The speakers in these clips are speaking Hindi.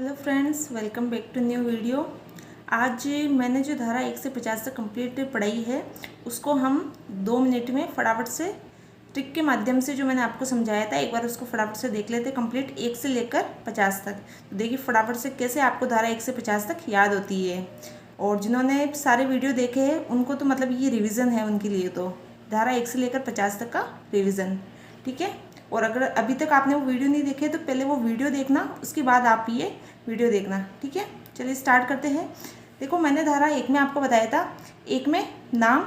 Hello friends, welcome back to new video. आज मैंने जो धारा 1 से 50 तक कंप्लीट पढ़ाई है उसको हम 2 मिनट में फटाफट से ट्रिक के माध्यम से जो मैंने आपको समझाया था एक बार उसको फटाफट से देख लेते कंप्लीट 1 से लेकर 50 तक। तो देखिए फटाफट से कैसे आपको धारा 1 से 50 तक याद होती है। और जिन्होंने सारे वीडियो देखे हैं उनको तो मतलब ये रिविज़न है उनके लिए, तो धारा 1 से लेकर 50 तक का रिविज़न, ठीक है। और अगर अभी तक आपने वो वीडियो नहीं देखे तो पहले वो वीडियो देखना, उसके बाद आप ये वीडियो देखना, ठीक है। चलिए स्टार्ट करते हैं। देखो मैंने धारा 1 में आपको बताया था, 1 में नाम,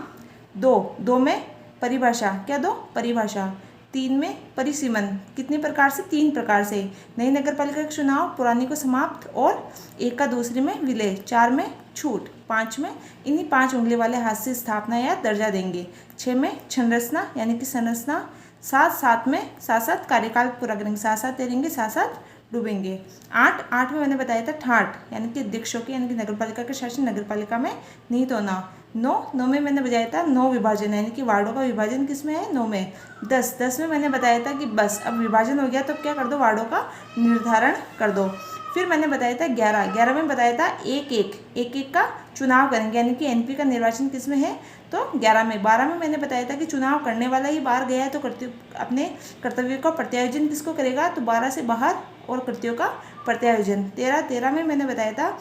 2 में परिभाषा, क्या दो परिभाषा, 3 में परिसीमन, कितने प्रकार से 3 प्रकार से, नई नगर पालिका का चुनाव, पुरानी को समाप्त और एक का दूसरे में विलय, 4 में छूट, 5 में इन्हीं 5 उंगली वाले हाथ से स्थापना या दर्जा देंगे, 6 में संरचना यानी कि संरचना, 7 में साथ कार्यकाल पूरा करेंगे, साथ तैरेंगे, साथ डूबेंगे, 8 में मैंने बताया था ठाट यानी कि अध्यक्षों की यानी कि नगर पालिका का शासन नगर पालिका में निहित होना, 9 में मैंने बताया था 9 विभाजन यानी कि वार्डों का विभाजन किस में है, 9 में, 10 में मैंने बताया था कि बस अब विभाजन हो गया तो क्या कर दो, वार्डों का निर्धारण कर दो। फिर मैंने बताया था 11 में बताया था एक का चुनाव करेंगे यानी कि एनपी का निर्वाचन किस में है, तो 11 में। 12 में मैंने बताया था कि चुनाव करने वाला ही बाहर गया है तो अपने कर्तव्यों का प्रत्यायोजन किसको करेगा, तो 12 से बाहर और कर्तव्यों का प्रत्यायोजन। 13 में मैंने बताया था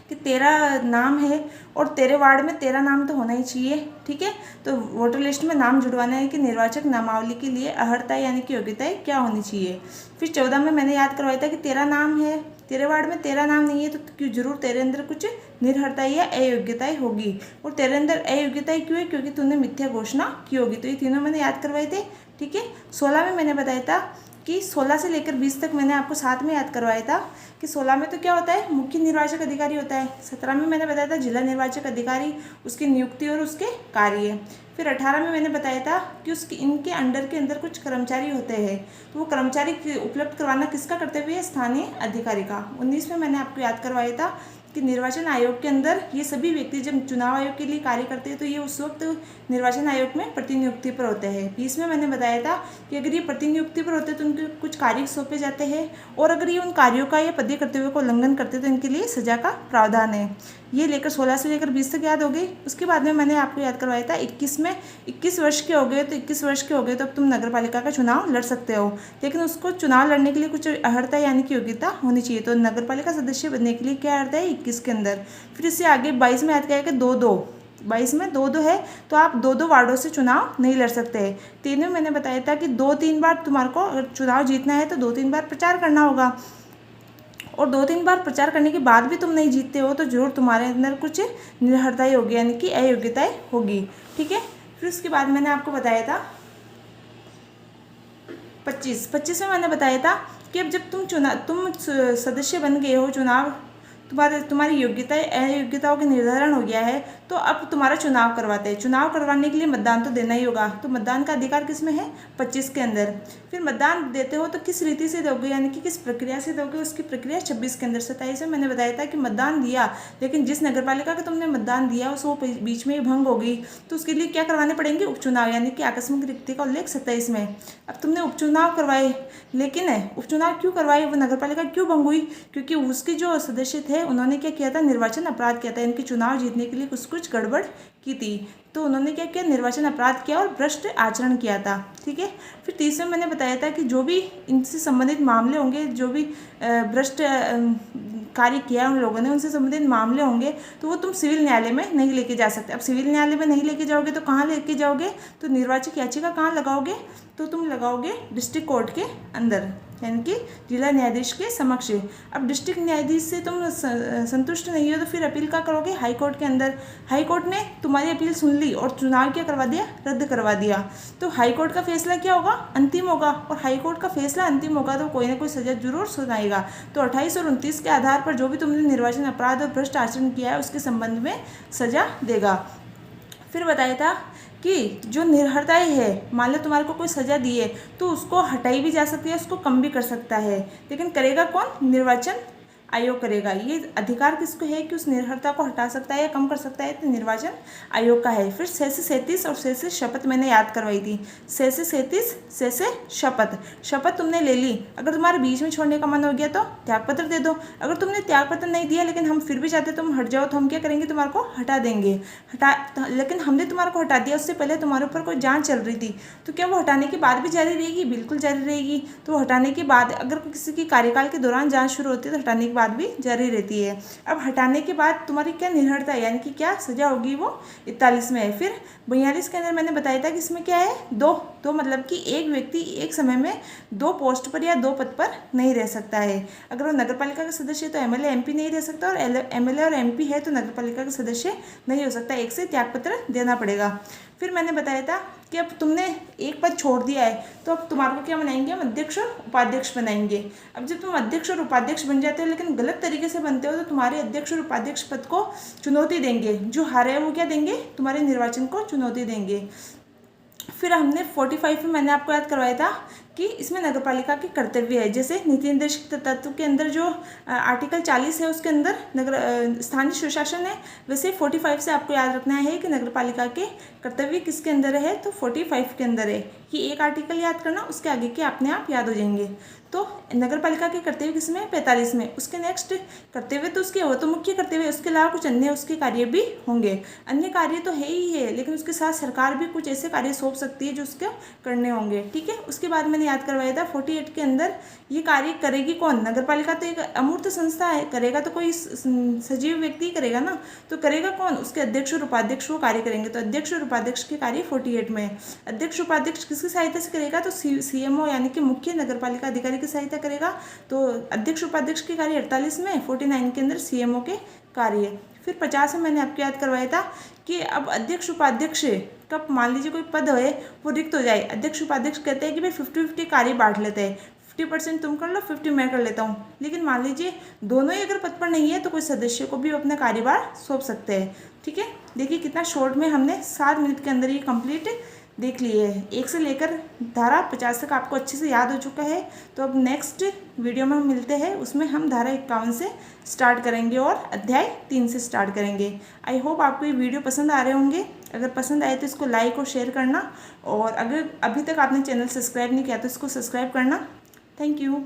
कि 13 नाम है और तेरे वार्ड में 13 नाम तो होना ही चाहिए, ठीक है। तो वोटर लिस्ट में नाम जुड़वाना है कि निर्वाचक नामावली के लिए अर्हता यानी कि योग्यताएं क्या होनी चाहिए। फिर 14 में मैंने याद करवाया था कि 13 नाम है, तेरे वार्ड में 13 नाम नहीं है तो क्यों जरूर तेरे अंदर कुछ निर्हरताएं या अयोग्यताएं होगी। और तेरे अंदर अयोग्यताएं क्यों है, क्योंकि तूने मिथ्या घोषणा की होगी। तो ये तीनों मैंने याद करवाए थे, ठीक है। 16 में मैंने बताया था कि 16 से लेकर 20 तक मैंने आपको साथ में याद करवाया था कि 16 में तो क्या होता है, मुख्य निर्वाचक अधिकारी होता है। 17 में मैंने बताया था जिला निर्वाचक अधिकारी, उसकी नियुक्ति और उसके कार्य। फिर 18 में मैंने बताया था कि उसके इनके अंडर के अंदर कुछ कर्मचारी होते हैं तो वो कर्मचारी उपलब्ध करवाना किसका कर्तव्य है, स्थानीय अधिकारी का। 19 में मैंने आपको याद करवाया था कि निर्वाचन आयोग के अंदर ये सभी व्यक्ति जब चुनाव आयोग के लिए कार्य करते हैं तो ये उस वक्त निर्वाचन आयोग में प्रतिनियुक्ति पर होते हैं। 20 में मैंने बताया था कि अगर ये प्रतिनियुक्ति पर होते हैं तो उनके कुछ कार्य सौंपे जाते हैं और अगर ये उन कार्यों का या पदीय कर्तव्यों को उल्लंघन करते हैं तो इनके लिए सजा का प्रावधान है। ये लेकर 16 से लेकर 20 तक याद हो गई। उसके बाद में मैंने आपको याद करवाया था 21 में, 21 वर्ष के हो गए तो 21 वर्ष के हो गए तो अब तुम नगर पालिका का चुनाव लड़ सकते हो, लेकिन उसको चुनाव लड़ने के लिए कुछ अर्हता यानी कि योग्यता होनी चाहिए। तो नगर पालिका सदस्य बनने के लिए क्या अर्हता है, 21 के अंदर। फिर इससे आगे 22 में याद किया कि 22 में 2 है तो आप 2 वार्डों से चुनाव नहीं लड़ सकते हैं। 3 में मैंने बताया था कि 2-3 बार तुम्हारे को अगर चुनाव जीतना है तो 2-3 बार प्रचार करना होगा और 2-3 बार प्रचार करने के बाद भी तुम नहीं जीतते हो तो जरूर तुम्हारे अंदर कुछ निर्हरताएं होगी यानी कि अयोग्यताएं होगी, ठीक है। फिर उसके बाद मैंने आपको बताया था 25 में मैंने बताया था कि अब जब तुम सदस्य बन गए हो, चुनाव तुम्हारी योग्यताएं अयोग्यताओं के निर्धारण हो गया है तो अब तुम्हारा चुनाव करवाते हैं। चुनाव करवाने के लिए मतदान तो देना ही होगा, तो मतदान का अधिकार किस में है, 25 के अंदर। फिर मतदान देते हो तो किस रीति से दोगे यानी कि किस प्रक्रिया से दोगे, उसकी प्रक्रिया 26 के अंदर। 27 में मैंने बताया था कि मतदान दिया लेकिन जिस नगर पालिका का तुमने मतदान दिया उस वो बीच में ही भंग हो गई तो उसके लिए क्या करवाने पड़ेंगे, उपचुनाव यानी कि आकस्मिक रिक्ति का उल्लेख 27 में। अब तुमने उपचुनाव करवाए लेकिन उपचुनाव क्यों करवाए, वो नगर पालिका क्यों भंग हुई, क्योंकि उसके जो सदस्य थे उन्होंने क्या किया था, निर्वाचन अपराध किया था, इनके चुनाव जीतने के लिए कुछ गड़बड़ की थी तो उन्होंने क्या किया, निर्वाचन अपराध किया और भ्रष्ट आचरण किया था, ठीक है। फिर 30 में मैंने बताया था कि जो भी इनसे संबंधित मामले होंगे, जो भी भ्रष्ट कार्य किया उन लोगों ने उनसे संबंधित मामले होंगे तो वो तुम सिविल न्यायालय में नहीं लेके जा सकते। अब सिविल न्यायालय में नहीं लेके जाओगे तो कहाँ लेके जाओगे, तो निर्वाचक याचिका कहाँ लगाओगे, तो तुम लगाओगे डिस्ट्रिक्ट कोर्ट के अंदर यानी कि जिला न्यायाधीश के समक्ष। अब डिस्ट्रिक्ट न्यायाधीश से तुम संतुष्ट नहीं हो तो फिर अपील का करोगे हाई कोर्ट के अंदर। हाई कोर्ट ने तुम्हारी अपील सुन ली और चुनाव क्या करवा दिया, रद्द करवा दिया। तो हाई कोर्ट का फैसला क्या होगा, अंतिम होगा और हाई कोर्ट का फैसला अंतिम होगा तो कोई ना कोई सजा जरूर सुनाएगा। तो 28 और 29 के आधार पर जो भी तुमने निर्वाचन अपराध और भ्रष्ट आचरण किया है उसके संबंध में सजा देगा। फिर बताया था कि जो निर्हरताएं है, मान लो तुम्हारे को कोई सजा दी है तो उसको हटाई भी जा सकती है, उसको कम भी कर सकता है, लेकिन करेगा कौन, निर्वाचन आयोग करेगा। ये अधिकार किसको है कि उस निर्भरता को हटा सकता है या कम कर सकता है, तो निर्वाचन आयोग का है। फिर 6 से 37 और 6 से शपथ मैंने याद करवाई थी। 6 से 37, 6 से शपथ। शपथ तुमने ले ली, अगर तुम्हारे बीच में छोड़ने का मन हो गया तो त्यागपत्र दे दो। अगर तुमने त्यागपत्र नहीं दिया लेकिन हम फिर भी चाहते तुम हट जाओ, तो हम क्या करेंगे, तुम्हारे को हटा देंगे। लेकिन हमने तुम्हारे को हटा दिया, उससे पहले तुम्हारे ऊपर कोई जांच चल रही थी, तो क्या वो हटाने के बाद भी जारी रहेगी? बिल्कुल जारी रहेगी। तो हटाने के बाद अगर किसी की कार्यकाल के दौरान जांच शुरू होती है तो हटाने के बाद भी जारी रहती है। अब हटाने के बाद तुम्हारी क्या निर्भरता है, यानी कि क्या सजा होगी, वो 41 में है। फिर 42 के अंदर मैंने बताया था कि इसमें क्या है, दो मतलब कि एक व्यक्ति एक समय में 2 पोस्ट पर या 2 पद पर नहीं रह सकता है। अगर वो नगर पालिका का सदस्य है तो एमएलए एमपी नहीं रह सकता, और एमएलए और एमपी है तो नगर पालिका का सदस्य नहीं हो सकता। एक से त्यागपत्र देना पड़ेगा। फिर मैंने बताया था कि अब तुमने एक पद छोड़ दिया है तो अब तुम्हारे को क्या बनाएंगे, हम अध्यक्ष और उपाध्यक्ष बनाएंगे। अब जब तुम अध्यक्ष और उपाध्यक्ष बन जाते हो लेकिन गलत तरीके से बनते हो, तो तुम्हारे अध्यक्ष और उपाध्यक्ष पद को चुनौती देंगे। जो हारे हैं वो क्या देंगे, तुम्हारे निर्वाचन को चुनौती देंगे। फिर हमने 45 में मैंने आपको याद करवाया था कि इसमें नगरपालिका के कर्तव्य है। जैसे नीति निर्देशक तत्व के अंदर जो आर्टिकल 40 है उसके अंदर नगर स्थानीय सुशासन है, वैसे 45 से आपको याद रखना है कि नगरपालिका के कर्तव्य किसके अंदर है, तो 45 के अंदर है। कि एक आर्टिकल याद करना, उसके आगे के अपने आप याद हो जाएंगे। तो नगरपालिका के कर्तव्य किसमें, 45 में। उसके नेक्स्ट कर्तव्य तो उसके, वो तो मुख्य कर्तव्य, उसके अलावा कुछ अन्य उसके कार्य भी होंगे। अन्य कार्य तो है ही है, लेकिन उसके साथ सरकार भी कुछ ऐसे कार्य सौंप सकती है जो उसके करने होंगे। ठीक है। उसके बाद मैंने याद करवाया था 48 के अंदर ये कार्य करेगी कौन, नगरपालिका तो एक अमूर्त संस्था है, करेगा तो कोई सजीव व्यक्ति करेगा ना, तो करेगा कौन, उसके अध्यक्ष और उपाध्यक्ष वो कार्य करेंगे। तो अध्यक्ष और उपाध्यक्ष के कार्य 48 में है। अध्यक्ष उपाध्यक्ष किसकी सहायता से करेगा, तो सीएमओ यानी कि मुख्य नगरपालिका अधिकारी की सहायता करेगा। तो अध्यक्ष उपाध्यक्ष के कार्य 48 में, 49 के अंदर सीएमओ के कार्य। फिर 50 में मैंने आपको याद करवाया था कि अब अध्यक्ष उपाध्यक्ष कब मान लीजिए कोई पद है वो रिक्त हो जाए, अध्यक्ष उपाध्यक्ष कहते हैं कि भाई 50-50 कार्य बांट लेते हैं, 50% तुम कर लो, 50 मैं कर लेता हूँ। लेकिन मान लीजिए दोनों ही अगर पद पर नहीं है तो कोई सदस्य को भी अपना कार्यभार सौंप सकते हैं। ठीक है। देखिए कितना शॉर्ट में हमने 7 मिनट के अंदर ये कंप्लीट देख लिए है। 1 से लेकर धारा 50 तक आपको अच्छे से याद हो चुका है। तो अब नेक्स्ट वीडियो में हम मिलते हैं, उसमें हम धारा 51 से स्टार्ट करेंगे और अध्याय 3 से स्टार्ट करेंगे। आई होप आपको ये वीडियो पसंद आ रहे होंगे। अगर पसंद आए तो इसको लाइक और शेयर करना, और अगर अभी तक आपने चैनल सब्सक्राइब नहीं किया तो इसको सब्सक्राइब करना। Thank you.